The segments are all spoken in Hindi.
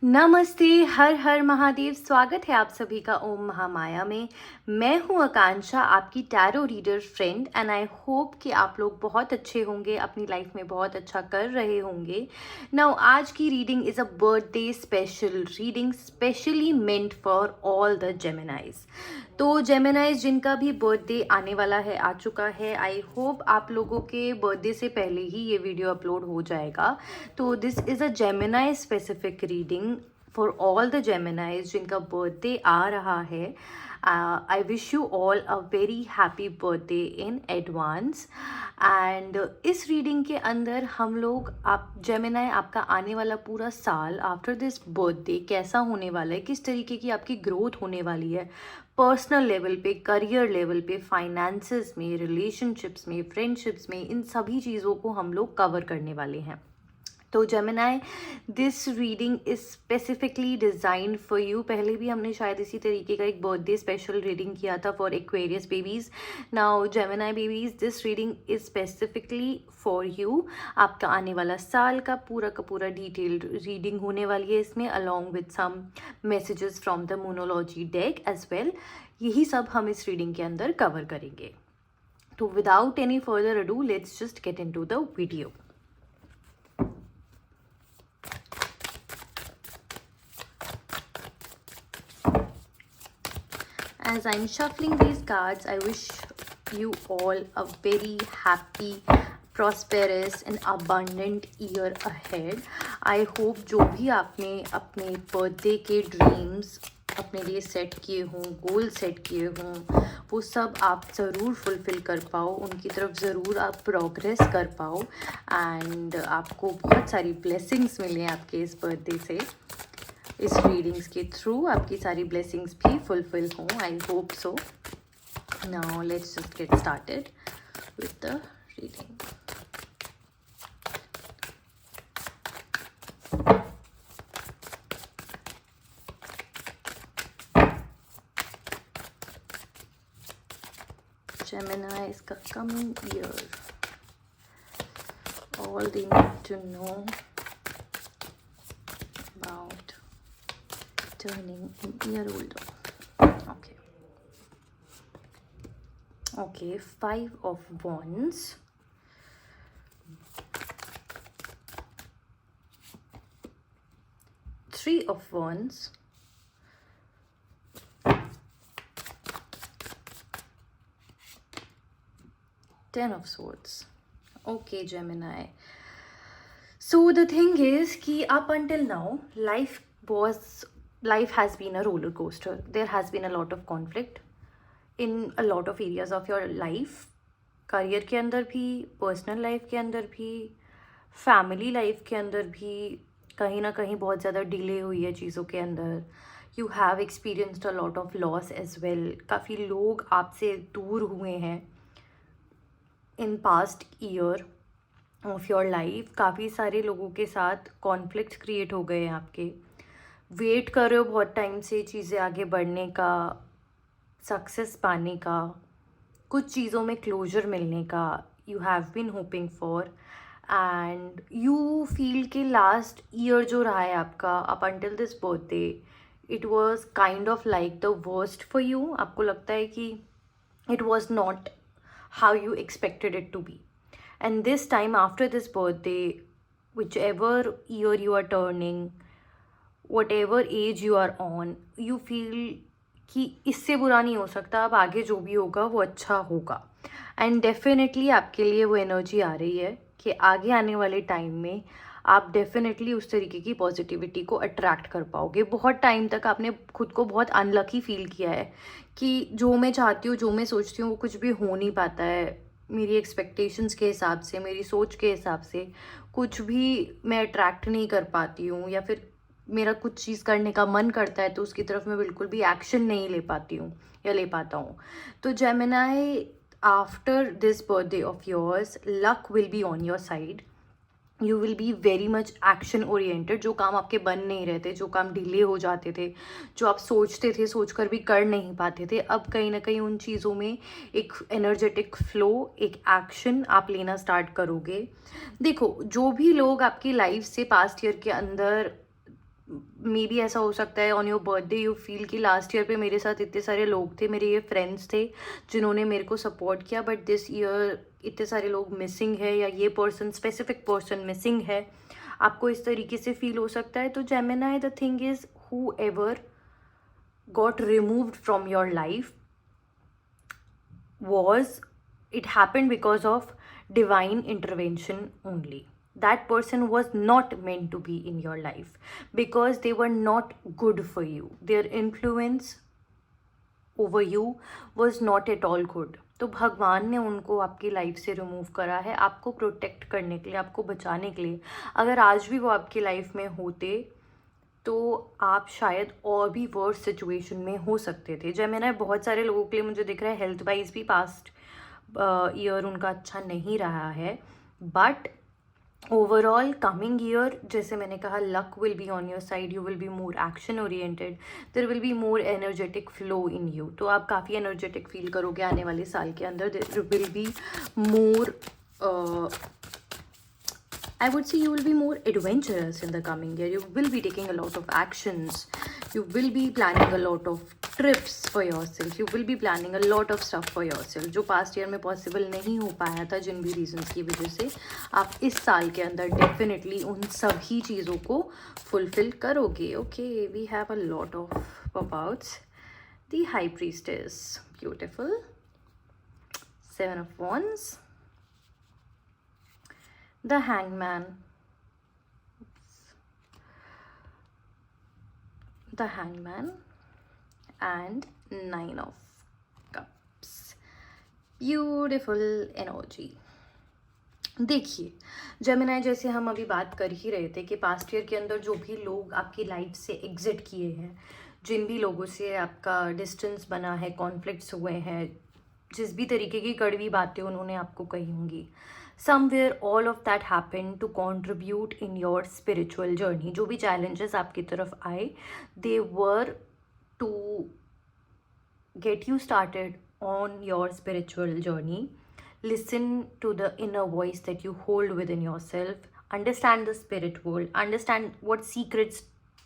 नमस्ते, हर हर महादेव। स्वागत है आप सभी का ओम महामाया में। मैं हूं आकांक्षा, आपकी tarot reader friend, and I hope कि आप लोग बहुत अच्छे होंगे, अपनी लाइफ में बहुत अच्छा कर रहे होंगे। नाउ आज की reading is a birthday special reading, specially meant for all the जेमिनाइज। तो जेमिनाइज जिनका भी बर्थडे आने वाला है, आ चुका है, आई होप आप लोगों के बर्थडे से पहले ही ये वीडियो अपलोड हो जाएगा। तो this is a Gemini specific reading for all the जेमिनाइज जिनका बर्थडे आ रहा है। I wish you all a very happy birthday in advance. And इस रीडिंग के अंदर हम लोग, आप जेमिनाई, आपका आने वाला पूरा साल आफ्टर दिस बर्थडे कैसा होने वाला है, किस तरीके की आपकी ग्रोथ होने वाली है, पर्सनल लेवल पे, करियर लेवल पे, फाइनेंसेस में, रिलेशनशिप्स में, फ्रेंडशिप्स में, इन सभी चीज़ों को हम लोग कवर करने वाले हैं। तो Gemini, this reading is specifically designed for you. पहले भी हमने शायद इसी तरीके का एक बर्थडे स्पेशल रीडिंग किया था for Aquarius babies. Now Gemini babies, this reading is specifically for you. आपका आने वाला साल का पूरा डिटेल्ड रीडिंग होने वाली है इसमें, along with some messages from the monology deck as well. यही सब हम इस रीडिंग के अंदर कवर करेंगे। तो without any further ado, let's just get into the video. As I'm shuffling these cards, I wish you all a very happy, prosperous and abundant year ahead. I hope जो भी आपने अपने बर्थडे के ड्रीम्स अपने लिए सेट किए हों, गोल सेट किए हों, वो सब आप ज़रूर फुलफ़िल कर पाओ, उनकी तरफ ज़रूर आप प्रोग्रेस कर पाओ, एंड आपको बहुत सारी ब्लेसिंग्स मिलें आपके इस बर्थडे से। इस रीडिंग्स के थ्रू आपकी सारी ब्लेसिंग्स भी फुलफिल हों, I hope so. Now let's just get started with the reading. Gemini is coming year. All they need to know about turning an year older. Okay. Okay, 5 of Wands. Three of Wands. Ten of Swords. Okay, Gemini. So the thing is कि up until now, life has been a roller coaster. There has been a lot of conflict in a lot of areas of your life. Career के अंदर भी, पर्सनल लाइफ के अंदर भी, फैमिली लाइफ के अंदर भी कहीं ना कहीं बहुत ज़्यादा डिले हुई है चीज़ों के अंदर। You have experienced a lot of loss as well. काफ़ी लोग आपसे दूर हुए हैं in past year of your life. काफ़ी सारे लोगों के साथ कॉन्फ्लिक्ट क्रिएट हो गए हैं आपके। वेट कर रहे हो बहुत टाइम से चीज़ें आगे बढ़ने का, सक्सेस पाने का, कुछ चीज़ों में क्लोजर मिलने का। You have been hoping for, and you feel कि लास्ट ईयर जो रहा है आपका up until this birthday, it was kind of like the worst for you. आपको लगता है कि it was not how you expected it to be. And this time after this birthday, whichever year you are turning, whatever age you are on, you feel कि इससे बुरा नहीं हो सकता, अब आगे जो भी होगा वो अच्छा होगा। एंड डेफिनेटली आपके लिए वो एनर्जी आ रही है कि आगे आने वाले टाइम में आप डेफिनेटली उस तरीके की पॉजिटिविटी को अट्रैक्ट कर पाओगे। बहुत टाइम तक आपने खुद को बहुत अनलकी फील किया है कि जो मैं चाहती हूँ, जो मैं सोचती हूँ, वो कुछ भी हो नहीं पाता है। मेरी एक्सपेक्टेशंस के हिसाब से, मेरी सोच के हिसाब से कुछ भी मैं अट्रैक्ट नहीं कर पाती हूँ, या फिर मेरा कुछ चीज़ करने का मन करता है तो उसकी तरफ मैं बिल्कुल भी एक्शन नहीं ले पाती हूँ या ले पाता हूँ। तो Gemini, after this birthday of yours, luck will be on your side. You will be very much action oriented. जो काम आपके बन नहीं रहे थे, जो काम डिले हो जाते थे, जो आप सोचते थे, सोचकर भी कर नहीं पाते थे, अब कहीं ना कहीं उन चीज़ों में एक एनर्जेटिक फ्लो, एक एक्शन आप लेना स्टार्ट करोगे। देखो, जो भी लोग आपकी लाइफ से पास्ट ईयर के अंदर मे बी ऐसा हो सकता है on your birthday you feel कि लास्ट ईयर पे मेरे साथ इतने सारे लोग थे, मेरे ये फ्रेंड्स थे जिन्होंने मेरे को सपोर्ट किया, बट दिस ईयर इतने सारे लोग मिसिंग है या ये पर्सन स्पेसिफिक पर्सन मिसिंग है, आपको इस तरीके से फील हो सकता है. तो Gemini, the thing is who ever got removed from your life was, it happened because of divine intervention only. That person was not meant to be in your life because they were not good for you. Their influence over you was not at all good. तो भगवान ने उनको आपकी लाइफ से रिमूव करा है आपको प्रोटेक्ट करने के लिए, आपको बचाने के लिए. अगर आज भी वो आपकी लाइफ में होते तो आप शायद और भी वर्स सिचुएशन में हो सकते थे. जब मैंने बहुत सारे लोगों के लिए मुझे दिख रहा है हेल्थ वाइज भी पास्ट ईयर उनका अच्छा नहीं रहा है, बट ओवरऑल कमिंग ईयर जैसे मैंने कहा luck will be on your side, you will be more action oriented, there will be more energetic flow in you. तो आप काफ़ी एनर्जेटिक फील करोगे आने वाले साल के अंदर. There will be more, I would say you will be more adventurous in the coming year. You will be taking a lot of actions. You will be planning a lot of trips for yourself. You will be planning a lot of stuff for yourself. जो past year में possible नहीं हो पाया था जिन भी reasons की वजह से, आप इस साल के अंदर definitely उन सभी चीज़ों को fulfill करोगे. Okay, we have a lot of pop-outs. The High Priestess, beautiful. 7 of Wands. The Hangman, the Hangman and 9 of Cups. Beautiful energy. देखिए जेमिनी, जैसे हम अभी बात कर ही रहे थे कि पास्ट ईयर के अंदर जो भी लोग आपकी लाइफ से एग्जिट किए हैं, जिन भी लोगों से आपका डिस्टेंस बना है, कॉन्फ्लिक्ट्स हुए हैं, जिस भी तरीके की कड़वी बातें उन्होंने आपको कही होंगी, somewhere all of that happened to contribute in your spiritual journey. जो भी challenges आपकी तरफ आए, they were to get you started on your spiritual journey. Listen to the inner voice that you hold within yourself. Understand the spirit world. Understand what secrets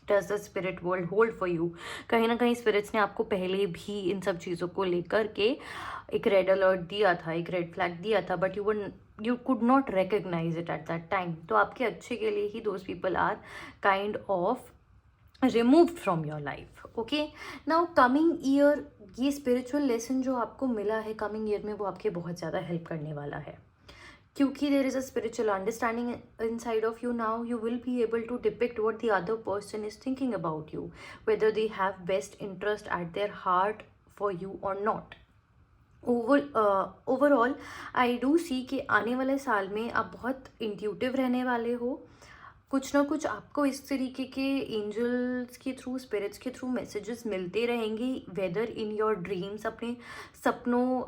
does the spirit world hold for you. कहीं ना कहीं spirits ने आपको पहले भी इन सब चीज़ों को लेकर के एक रेड अलर्ट दिया था, एक रेड फ्लैग दिया था, but you could not recognize it at that time. तो आपके अच्छे के लिए ही those people are kind of removed from your life. Okay, now coming year, ये spiritual lesson जो आपको मिला है coming year में, वो आपके बहुत ज़्यादा help करने वाला है, क्योंकि there is a spiritual understanding inside of you now. You will be able to depict what the other person is thinking about you, whether they have best interest at their heart for you or not. Overall I do see कि आने वाले साल में आप बहुत इंट्यूटिव रहने वाले हो. कुछ ना कुछ आपको इस तरीके के एंजल्स के थ्रू, स्पिरिट्स के थ्रू मैसेजेस मिलते रहेंगे, वेदर इन योर ड्रीम्स. अपने सपनों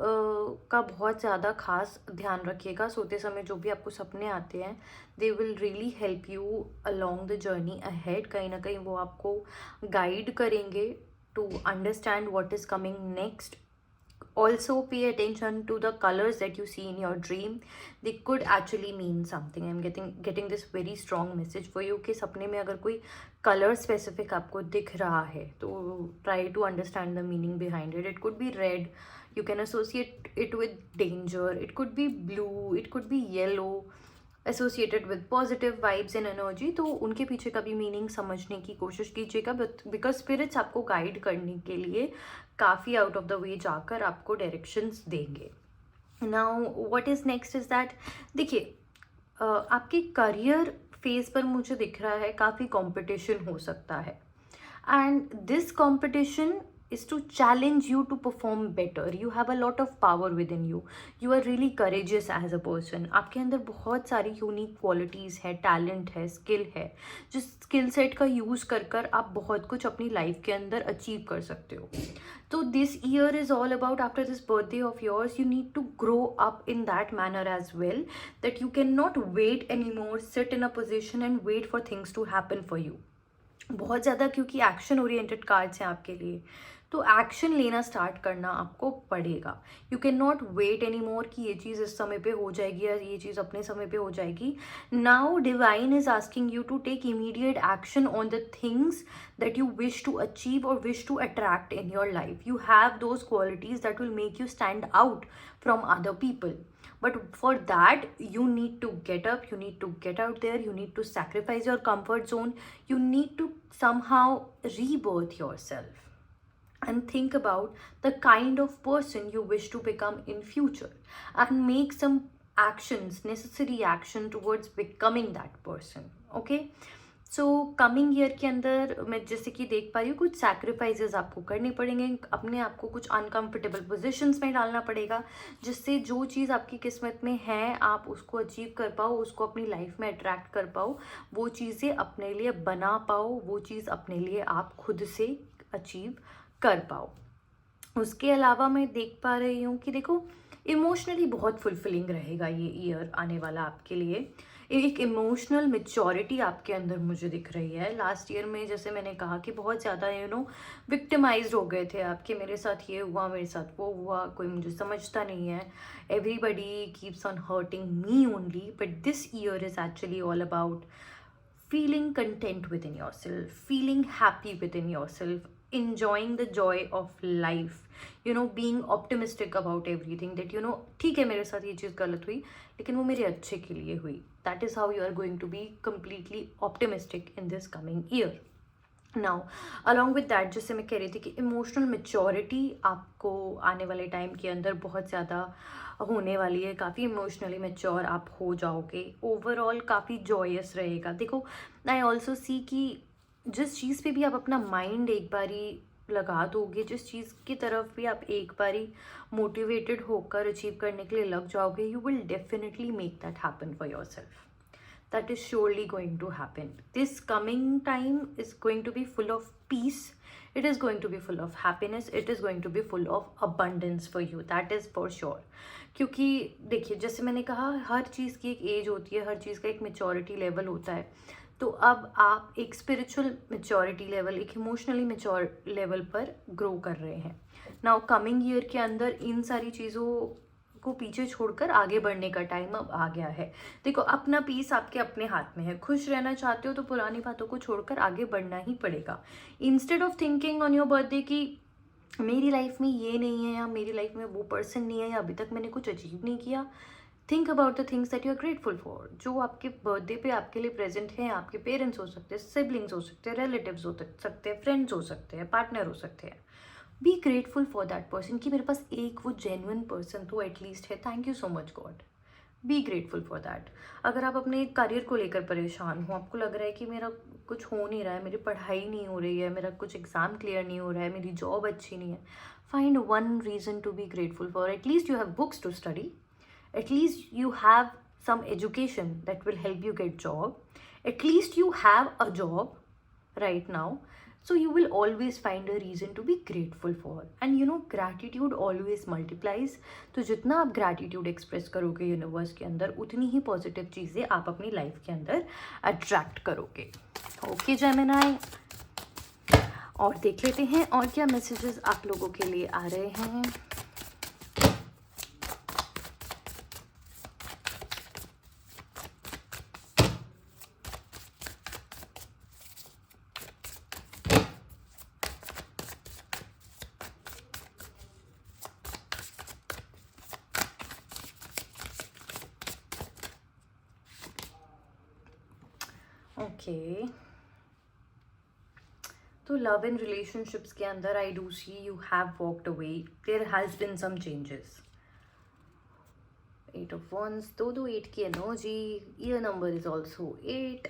का बहुत ज़्यादा खास ध्यान रखिएगा. सोते समय जो भी आपको सपने आते हैं, they will really help you along the journey ahead. कहीं ना कहीं वो आपको गाइड करेंगे to understand what is coming next. Also pay attention to the colors that you see in your dream. They could actually mean something. I'm getting this very strong message for you कि सपने में अगर कोई color specific आपको दिख रहा है तो try to understand the meaning behind it. It could be red. You can associate it with danger. It could be blue. It could be yellow. Associated with positive vibes and energy. तो उनके पीछे का भी मीनिंग समझने की कोशिश कीजिएगा, बिकॉज स्पिरिट्स आपको गाइड करने के लिए काफ़ी आउट ऑफ द वे जाकर आपको डायरेक्शंस देंगे. Now what is next is that, देखिए आपके करियर फेज पर मुझे दिख रहा है काफ़ी कंपटीशन हो सकता है, and this competition is to challenge you to perform better. You have a lot of power within you. You are really courageous as a person. आपके अंदर बहुत सारी यूनिक क्वालिटीज़ है, टैलेंट है, स्किल है, जिस स्किल सेट का यूज़ कर कर आप बहुत कुछ अपनी लाइफ के अंदर अचीव कर सकते हो. तो this year is all about, after this birthday of yours, you need to grow up in that manner as well, that you can not wait any more, sit in a position and wait for things to happen for you. बहुत ज़्यादा क्योंकि एक्शन ओरिएंटेड कार्ड्स हैं आपके लिए, तो एक्शन लेना स्टार्ट करना आपको पड़ेगा. You can not wait any more कि ये चीज़ इस समय पे हो जाएगी या ये चीज़ अपने समय पे हो जाएगी. Now divine is asking you to take immediate action on the things that you wish to achieve or wish to attract in your life. You have those qualities that will make you stand out from other people. But for that, you need to get up, you need to get out there, you need to sacrifice your comfort zone, you need to somehow rebirth yourself and think about the kind of person you wish to become in future and make some actions, necessary action towards becoming that person. Okay. So coming year के अंदर मैं जैसे कि देख पा रही हूँ कुछ सैक्रिफाइसेस आपको करने पड़ेंगे, अपने आप को कुछ अनकंफर्टेबल पोजीशंस में डालना पड़ेगा, जिससे जो चीज़ आपकी किस्मत में है आप उसको अचीव कर पाओ, उसको अपनी लाइफ में अट्रैक्ट कर पाओ, वो चीज़ें अपने लिए बना पाओ, वो चीज़ अपने लिए आप खुद से अचीव कर पाओ. उसके अलावा मैं देख पा रही हूँ कि देखो इमोशनली बहुत फुलफिलिंग रहेगा ये ईयर आने वाला आपके लिए. एक इमोशनल मेच्योरिटी आपके अंदर मुझे दिख रही है. लास्ट ईयर में जैसे मैंने कहा कि बहुत ज़्यादा विक्टिमाइज्ड हो गए थे आपके, मेरे साथ ये हुआ, मेरे साथ वो हुआ, कोई मुझे समझता नहीं है, everybody keeps on hurting me only. But this year is actually all about feeling content within yourself, feeling happy within yourself, enjoying the joy of life, being optimistic about everything, that ठीक है मेरे साथ ये चीज़ गलत हुई लेकिन वो मेरे अच्छे के लिए हुई. That is how you are going to be completely optimistic in this coming year. Now along with that जैसे मैं कह रही थी कि इमोशनल मेच्योरिटी आपको आने वाले टाइम के अंदर बहुत ज़्यादा होने वाली है. काफ़ी इमोशनली मेच्योर आप हो जाओगे. ओवरऑल काफ़ी जॉयस रहेगा. देखो आई ऑल्सो सी कि जिस चीज़ पे भी आप अपना माइंड एक बारी लगा दोगे, जिस चीज़ की तरफ भी आप एक बारी मोटिवेटेड होकर अचीव करने के लिए लग जाओगे, you will definitely make that happen for your self. That is surely going to happen. This coming time is going to be full of peace. It is going to be full of happiness. It is going to be full of abundance for you. That is for sure. क्योंकि देखिए जैसे मैंने कहा हर चीज़ की एक एज होती है, हर चीज़ का एक मेच्योरिटी लेवल होता है. तो अब आप एक स्पिरिचुअल मेच्योरिटी लेवल, एक इमोशनली मेच्योर लेवल पर ग्रो कर रहे हैं. नाउ कमिंग ईयर के अंदर इन सारी चीज़ों को पीछे छोड़कर आगे बढ़ने का टाइम अब आ गया है. देखो अपना पीस आपके अपने हाथ में है. खुश रहना चाहते हो तो पुरानी बातों को छोड़कर आगे बढ़ना ही पड़ेगा. Instead of thinking on your birthday कि मेरी लाइफ में ये नहीं है या मेरी लाइफ में वो पर्सन नहीं है या अभी तक मैंने कुछ अचीव नहीं किया, think about the things that you are grateful for. जो आपके बर्थडे पे आपके लिए प्रेजेंट हैं, आपके पेरेंट्स हो सकते हैं, सिबलिंग्स हो सकते हैं, रिलेटिव्स हो सकते हैं, फ्रेंड्स हो सकते हैं, पार्टनर हो सकते हैं. B grateful for that person कि मेरे पास एक वो जेन्युइन पर्सन तो एटलीस्ट है. Thank you so much God. B grateful for that. अगर आप अपने करियर को लेकर परेशान हो, आपको लग रहा है कि मेरा कुछ हो नहीं रहा है, मेरी पढ़ाई नहीं हो रही है, मेरा कुछ एग्ज़ाम क्लियर नहीं हो रहा है, मेरी जॉब अच्छी नहीं है, find one reason to be grateful for. At least you have books to study, at least you have some education that will help you get job, at least you have a job right now. So you will always find a reason to be grateful for. And gratitude always multiplies. तो जितना आप gratitude express करोगे यूनिवर्स के अंदर, उतनी ही पॉजिटिव चीज़ें आप अपनी लाइफ के अंदर अट्रैक्ट करोगे. ओके जेमिनी, और देख लेते हैं और क्या मैसेजेस आप लोगों के लिए आ रहे हैं. ओके तो लव एंड रिलेशनशिप्स के अंदर I do see you have walked away. There has been some changes. 8 of Wands, दो 8 की energy. Year number is also 8.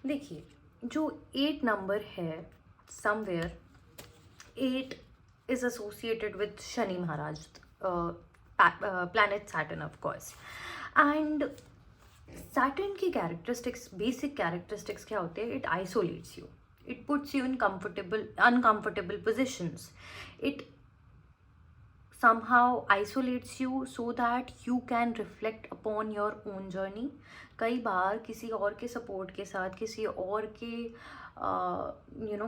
देखिए जो 8 नंबर है, somewhere 8 is associated with Shani Maharaj, planet Saturn of course. And Saturn की कैरेक्टरिस्टिक्स, बेसिक कैरेक्टरिस्टिक्स क्या होते हैं? It isolates you, it puts you in uncomfortable positions, it somehow isolates you so that you can reflect upon your own journey. कई बार किसी और के सपोर्ट के साथ, किसी और के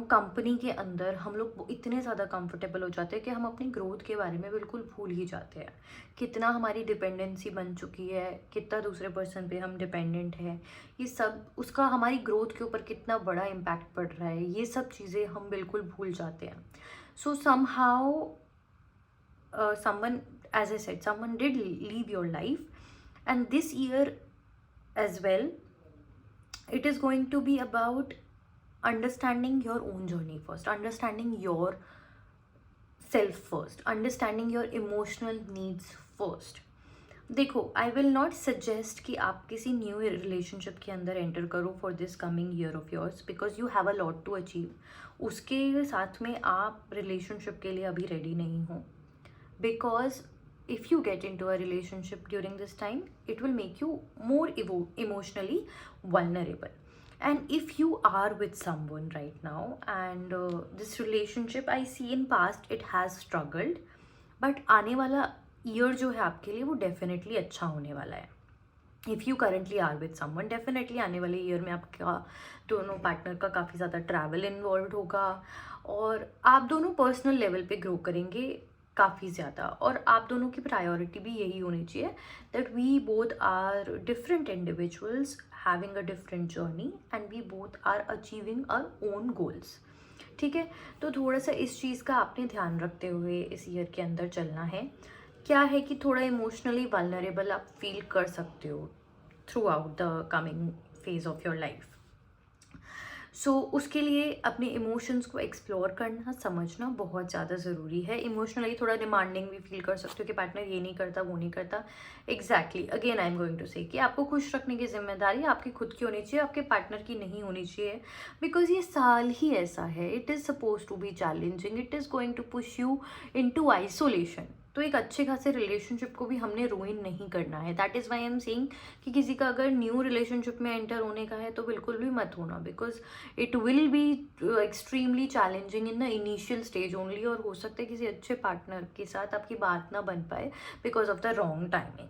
कंपनी के अंदर हम लोग इतने ज़्यादा कंफर्टेबल हो जाते हैं कि हम अपनी ग्रोथ के बारे में बिल्कुल भूल ही जाते हैं। कितना हमारी डिपेंडेंसी बन चुकी है, कितना दूसरे पर्सन पे हम डिपेंडेंट हैं, ये सब उसका हमारी ग्रोथ के ऊपर कितना बड़ा इम्पैक्ट पड़ रहा है, ये सब चीज़ें हम बिल्कुल भूल जाते हैं. सो somehow someone, as I said, someone did leave your life, and this year as well, it is going to be about understanding your own journey first, understanding your self first, understanding your emotional needs first. देखो, आई विल नॉट सजेस्ट कि आप किसी न्यू रिलेशनशिप के अंदर एंटर करो for this coming year of yours, because you have a lot to achieve. उसके साथ में आप रिलेशनशिप के लिए अभी रेडी नहीं हो, because if you get into a relationship during this time, it will make you more emotionally vulnerable. And if you are with someone right now, and this relationship I see in past it has struggled, but आने वाला ईयर जो है आपके लिए वो डेफिनेटली अच्छा होने वाला है. If you currently are with someone, definitely आने वाले ईयर में आपका दोनों पार्टनर का काफ़ी ज़्यादा ट्रैवल इन्वॉल्व होगा, और आप दोनों पर्सनल लेवल पे ग्रो करेंगे काफ़ी ज़्यादा. और आप दोनों की प्रायोरिटी भी यही होनी चाहिए that we both are different individuals having a different journey, and we both are achieving our own goals. ठीक है, तो थोड़ा सा इस चीज़ का आपने ध्यान रखते हुए इस ईयर के अंदर चलना है. क्या है कि थोड़ा इमोशनली वल्नरेबल आप फील कर सकते हो throughout the coming phase of your life. So उसके लिए अपने इमोशंस को एक्सप्लोर करना, समझना बहुत ज़्यादा ज़रूरी है. इमोशनली थोड़ा डिमांडिंग भी फील कर सकते हो कि पार्टनर ये नहीं करता, वो नहीं करता. Exactly, again I am going to say कि आपको खुश रखने की जिम्मेदारी आपकी खुद की होनी चाहिए, आपके पार्टनर की नहीं होनी चाहिए. बिकॉज ये साल ही ऐसा है, it is suppose to be challenging, it is going to push you into isolation. तो एक अच्छे खासे रिलेशनशिप को भी हमने रूइन नहीं करना है. That is why I am saying कि किसी का अगर न्यू रिलेशनशिप में एंटर होने का है तो बिल्कुल भी मत होना, because it will be extremely challenging in the initial stage only. और हो सकता है किसी अच्छे पार्टनर के साथ आपकी बात ना बन पाए because of the wrong timing.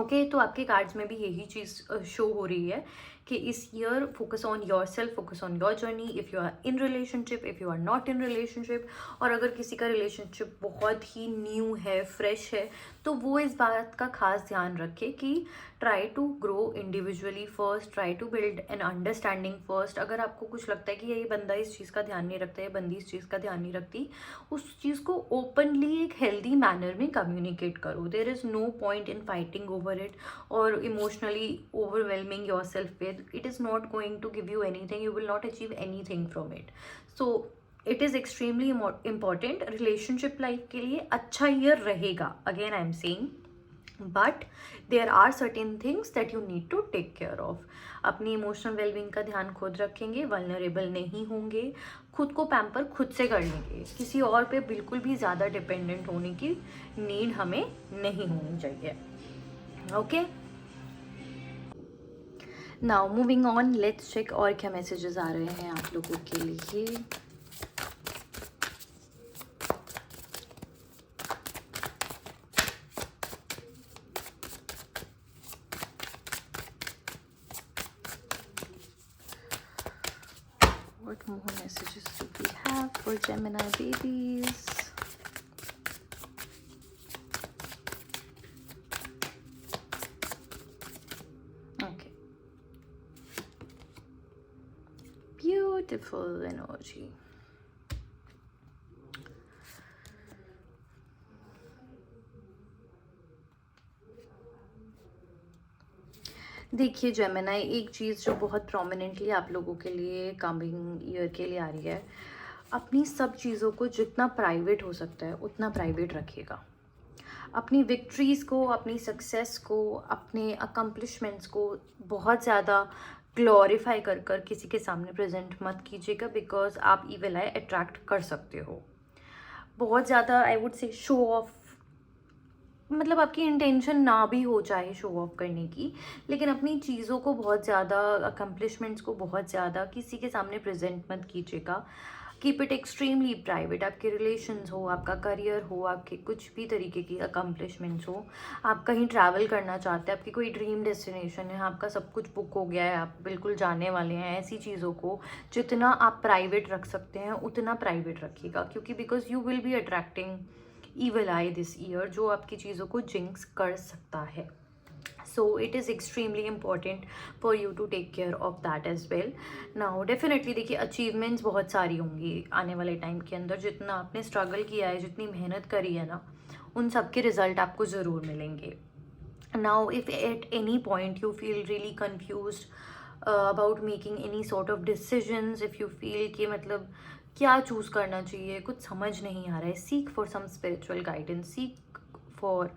Okay, तो आपके कार्ड्स में भी यही चीज़ शो हो रही है कि इस year focus on yourself, focus on your journey. If you are in relationship, if you are not in relationship, और अगर किसी का रिलेशनशिप बहुत ही न्यू है, फ्रेश है, तो वो इस बात का खास ध्यान रखे कि try to grow individually first, try to build an understanding first. अगर आपको कुछ लगता है कि ये बंदा इस चीज़ का ध्यान नहीं रखता, ये बंदी इस चीज़ का ध्यान नहीं रखती, उस चीज़ को ओपनली एक हेल्दी मैनर में कम्युनिकेट करो. There is no point in fighting over it और emotionally overwhelming yourself with. It is not going to give you anything, you will not achieve anything from it. So it is extremely important. relationship life के लिए अच्छा year रहेगा, again I am saying, but there are certain things that you need to take care of. अपनी इमोशनल वेलबींग का ध्यान खुद रखेंगे, वल्नरेबल नहीं होंगे, खुद को पैम्पर खुद से कर लेंगे. किसी और पे बिल्कुल भी ज़्यादा डिपेंडेंट होने की नीड हमें नहीं होनी चाहिए. Okay, now moving on, let's check और क्या मैसेजेस आ रहे हैं आप लोगों के लिए. What more messages do we have for Gemini babies? Beautiful energy. देखिए जेमिनाई, एक चीज़ जो बहुत प्रोमिनेंटली आप लोगों के लिए कमिंग ईयर के लिए आ रही है, अपनी सब चीज़ों को जितना प्राइवेट हो सकता है उतना प्राइवेट रखिएगा. अपनी विक्ट्रीज़ को, अपनी सक्सेस को, अपने अकम्पलिशमेंट्स को बहुत ज़्यादा ग्लोरीफाई कर कर किसी के सामने प्रेजेंट मत कीजिएगा, बिकॉज आप ईविल आई अट्रैक्ट कर सकते हो. बहुत ज़्यादा I would say show off, मतलब आपकी इंटेंशन ना भी हो चाहे शो ऑफ करने की, लेकिन अपनी चीज़ों को बहुत ज़्यादा, अकम्पलिशमेंट्स को बहुत ज़्यादा किसी के सामने प्रेजेंट मत कीजिएगा. Keep it extremely private. आपके रिलेशंस हो, आपका करियर हो, आपके कुछ भी तरीके की अकम्पलिशमेंट्स हो, आप कहीं ट्रैवल करना चाहते हैं, आपकी कोई ड्रीम डेस्टिनेशन है, आपका सब कुछ बुक हो गया है, आप बिल्कुल जाने वाले हैं, ऐसी चीज़ों को जितना आप प्राइवेट रख सकते हैं उतना प्राइवेट रखिएगा, क्योंकि because you will be attracting evil I this year, जो आपकी चीज़ों को जिंक्स कर सकता है। So it is extremely important for you to take care of that as well. Now definitely देखिए achievements बहुत सारी होंगी आने वाले टाइम के अंदर, जितना आपने स्ट्रगल किया है, जितनी मेहनत करी है ना, उन सब के रिजल्ट आपको ज़रूर मिलेंगे. Now if at any point you feel really confused about making any sort of decisions, if you feel कि मतलब क्या चूज़ करना चाहिए, कुछ समझ नहीं आ रहा है, seek for some spiritual guidance, seek for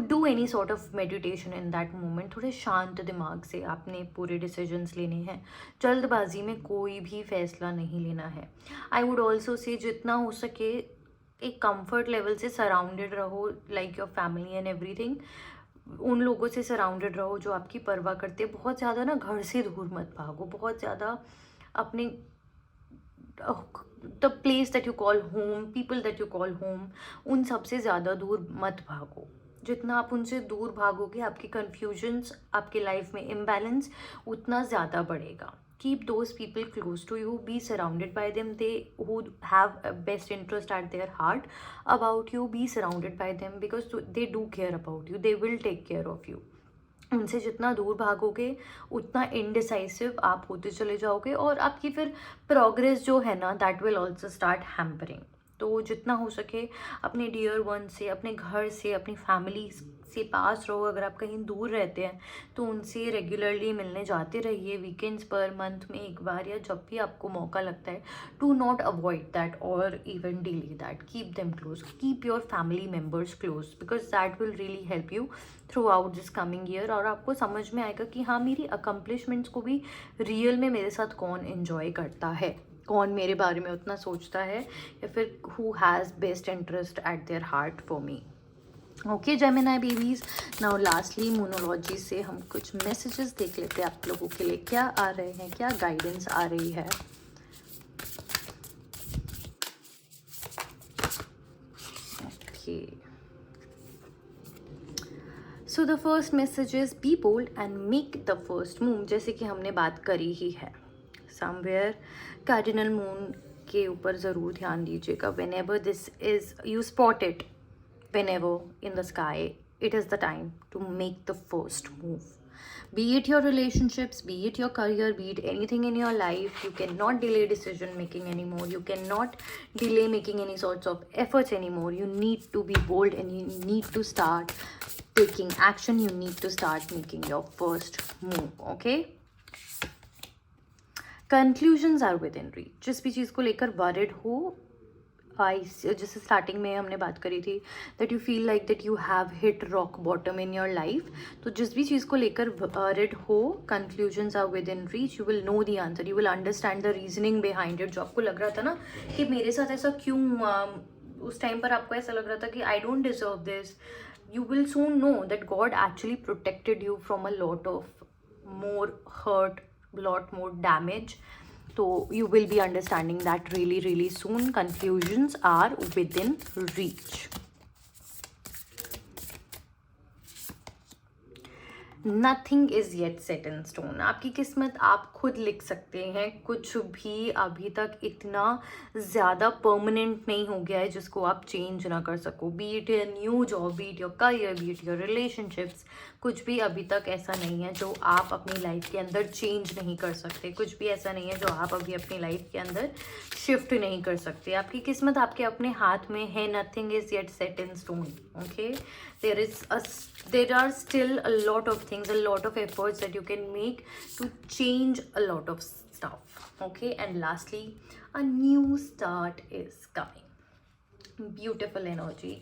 do any sort of meditation in that moment. थोड़े शांत दिमाग से आपने पूरे डिसीजंस लेने हैं. जल्दबाजी में कोई भी फैसला नहीं लेना है. आई वुड ऑल्सो से जितना हो सके एक कंफर्ट लेवल से सराउंडेड रहो, like your family and everything. उन लोगों से सराउंडेड रहो जो आपकी परवाह करते हैं. बहुत ज़्यादा ना घर से दूर मत भागो, बहुत ज़्यादा अपने the place that you call home, people that you call home, उन सब से ज़्यादा दूर मत भागो. जितना आप उनसे दूर भागोगे, आपके कन्फ्यूजन्स, आपके लाइफ में इम्बैलेंस उतना ज़्यादा बढ़ेगा. Keep those people close to you, be surrounded by them, they who have a best interest at their heart about you. Be surrounded by them because they do care about you, they will take care of you. उनसे जितना दूर भागोगे उतना इनडिसाइसिव आप होते चले जाओगे, और आपकी फिर प्रोग्रेस जो है ना, that will also start hampering. तो जितना हो सके अपने डियर वन से, अपने घर से, अपनी फैमिली से पास रहो. अगर आप कहीं दूर रहते हैं तो उनसे रेगुलरली मिलने जाते रहिए, वीकेंड्स पर, मंथ में एक बार, या जब भी आपको मौका लगता है. डू नॉट अवॉइड दैट और even delay that. Keep them close, keep your family members close, because that will really help you through out this coming year. और आपको समझ में आएगा कि हाँ, मेरी अकम्पलिशमेंट्स को भी रियल में मेरे साथ कौन इन्जॉय करता है, कौन मेरे बारे में उतना सोचता है, या फिर who has best interest at their heart for me. Okay Gemini babies, now lastly मोनोलॉजी से हम कुछ मैसेजेस देख लेते हैं आप लोगों के लिए क्या आ रहे हैं, क्या गाइडेंस आ रही है. Okay, so the first message is be bold and make the first move. जैसे कि हमने बात करी ही है, समवेयर कार्डिनल मून के ऊपर ज़रूर ध्यान दीजिएगा. When ever this is you spot it, whenever in the sky, it is the time to make the first move. Be it your relationships, be it your career, be it anything in your life, you cannot delay decision making anymore. You cannot delay making any sorts of efforts anymore. You need to be bold and you need to start taking action. You need to start making your first move. Okay? Conclusions are within reach. जिस भी चीज़ को लेकर worried हो, जैसे स्टार्टिंग में हमने बात करी थी that you feel like that you have hit rock bottom in your life, तो जिस भी चीज़ को लेकर वरिड हो, conclusions are within reach. You will know the answer, you will understand the reasoning behind it. जो आपको लग रहा था ना कि मेरे साथ ऐसा क्यों हुआ, उस टाइम पर आपको ऐसा लग रहा था कि I don't deserve this, you will soon know that God actually protected you from a lot of more hurt, lot more damage. So you will be understanding that really, really soon. Conclusions are within reach. Nothing is yet set in stone. आपकी किस्मत आप खुद लिख सकते हैं. कुछ भी अभी तक इतना ज़्यादा परमानेंट नहीं हो गया है जिसको आप चेंज ना कर सको. B it a new job, B it your career, B it your relationships, कुछ भी अभी तक ऐसा नहीं है जो आप अपनी लाइफ के अंदर चेंज नहीं कर सकते. कुछ भी ऐसा नहीं है जो आप अभी अपनी लाइफ के अंदर शिफ्ट नहीं कर सकते. आपकी किस्मत आपके अपने हाथ में है. Nothing is yet set in stone. Okay, there are still a lot of things, a lot of efforts that you can make to change a lot of stuff. Okay, and lastly, a new start is coming. Beautiful energy.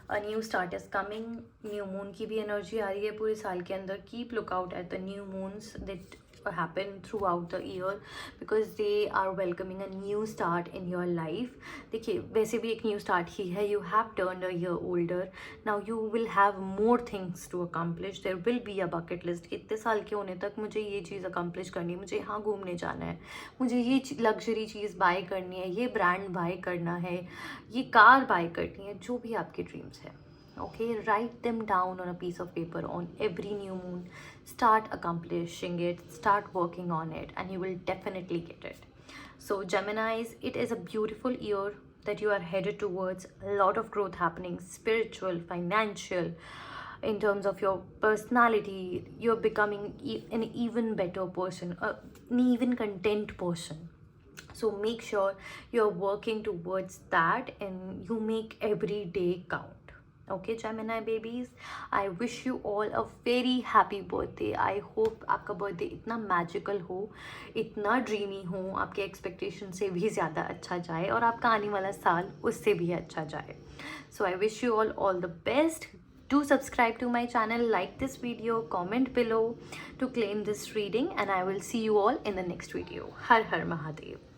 A new start is coming. New moon की भी energy आ रही है पूरे साल के अंदर. Keep look out at the new moons that happen throughout the year because they are welcoming a new start in your life. देखिए वैसे भी एक new start ही है. You have turned a year older. Now you will have more things to accomplish. There will be a bucket list. इतने साल के होने तक मुझे ये चीज़ accomplish करनी है, मुझे यहाँ घूमने जाना है, मुझे ये लग्जरी चीज़ बाय करनी है, ये ब्रांड बाय करना है, ये कार बाय करनी है, जो भी आपके ड्रीम्स है. Okay, write them down on a piece of paper on every new moon. Start accomplishing it, start working on it, and you will definitely get it. So Geminis, it is a beautiful year that you are headed towards. A lot of growth happening, spiritual, financial, in terms of your personality. You're becoming an even better person, an even content person. So make sure you're working towards that and you make every day count. Okay, Gemini babies, I wish you all a very happy birthday. I hope आपका बर्थडे इतना मैजिकल हो, इतना ड्रीमी हो, आपके एक्सपेक्टेशन से भी ज़्यादा अच्छा जाए और आपका आने वाला साल उससे भी अच्छा जाए. So I wish you all the best. Do subscribe to my channel, like this video, comment below to claim this reading, and I will see you all in the next video. Har Har Mahadev.